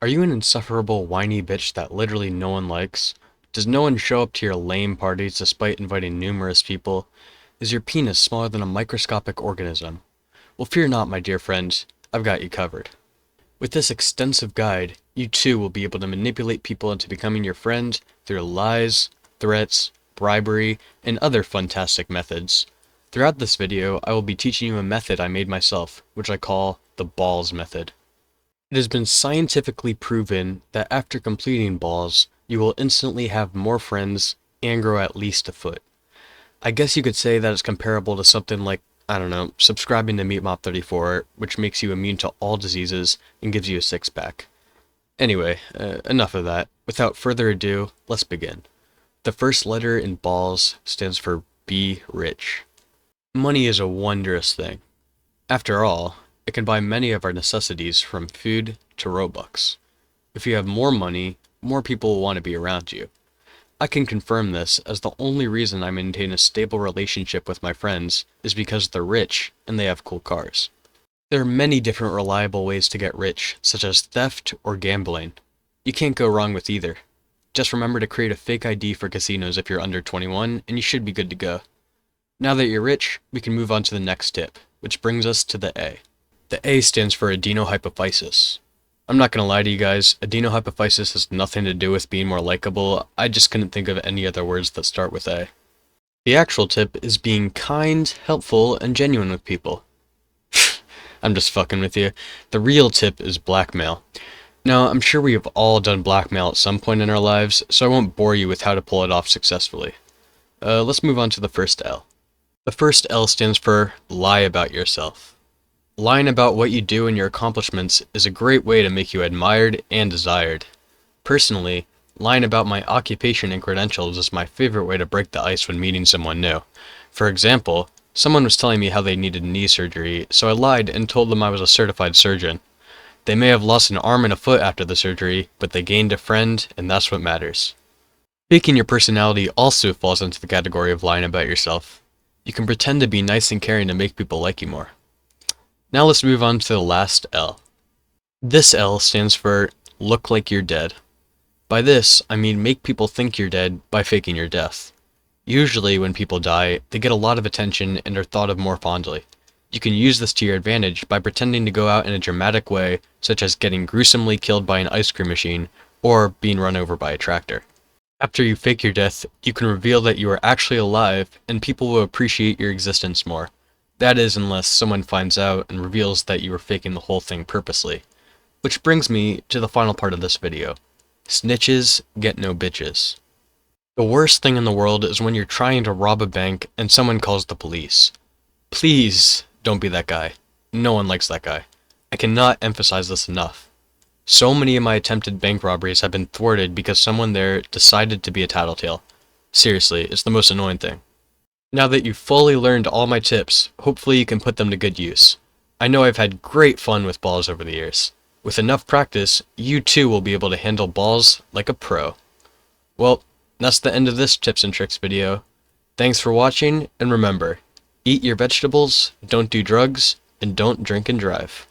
Are you an insufferable whiny bitch that literally no one likes? Does no one show up to your lame parties despite inviting numerous people? Is your penis smaller than a microscopic organism? Well, fear not, my dear friend, I've got you covered. With this extensive guide, you too will be able to manipulate people into becoming your friend through lies, threats, bribery, and other fantastic methods. Throughout this video, I will be teaching you a method I made myself, which I call the balls method. It has been scientifically proven that after completing balls, you will instantly have more friends and grow at least a foot. I guess you could say that it's comparable to something like, I don't know, subscribing to Meat Mop 34, which makes you immune to all diseases and gives you a six-pack. Anyway, enough of that. Without further ado, let's begin. The first letter in balls stands for be rich. Money is a wondrous thing. After all, it can buy many of our necessities from food to Robux. If you have more money, more people will want to be around you. I can confirm this, as the only reason I maintain a stable relationship with my friends is because they're rich and they have cool cars. There are many different reliable ways to get rich, such as theft or gambling. You can't go wrong with either. Just remember to create a fake ID for casinos if you're under 21 and you should be good to go. Now that you're rich, we can move on to the next tip, which brings us to the A. The A stands for adenohypophysis. I'm not gonna lie to you guys, adenohypophysis has nothing to do with being more likable. I just couldn't think of any other words that start with A. The actual tip is being kind, helpful, and genuine with people. I'm just fucking with you. The real tip is blackmail. Now, I'm sure we have all done blackmail at some point in our lives, so I won't bore you with how to pull it off successfully. Let's move on to the first L. The first L stands for lie about yourself. Lying about what you do and your accomplishments is a great way to make you admired and desired. Personally, lying about my occupation and credentials is my favorite way to break the ice when meeting someone new. For example, someone was telling me how they needed knee surgery, so I lied and told them I was a certified surgeon. They may have lost an arm and a foot after the surgery, but they gained a friend, and that's what matters. Faking your personality also falls into the category of lying about yourself. You can pretend to be nice and caring to make people like you more. Now let's move on to the last L. This L stands for look like you're dead. By this, I mean make people think you're dead by faking your death. Usually when people die, they get a lot of attention and are thought of more fondly. You can use this to your advantage by pretending to go out in a dramatic way, such as getting gruesomely killed by an ice cream machine or being run over by a tractor. After you fake your death, you can reveal that you are actually alive and people will appreciate your existence more. That is, unless someone finds out and reveals that you were faking the whole thing purposely. Which brings me to the final part of this video. Snitches get no bitches. The worst thing in the world is when you're trying to rob a bank and someone calls the police. Please don't be that guy. No one likes that guy. I cannot emphasize this enough. So many of my attempted bank robberies have been thwarted because someone there decided to be a tattletale. Seriously, it's the most annoying thing. Now that you've fully learned all my tips, hopefully you can put them to good use. I know I've had great fun with balls over the years. With enough practice, you too will be able to handle balls like a pro. Well, that's the end of this tips and tricks video. Thanks for watching, and remember, eat your vegetables, don't do drugs, and don't drink and drive.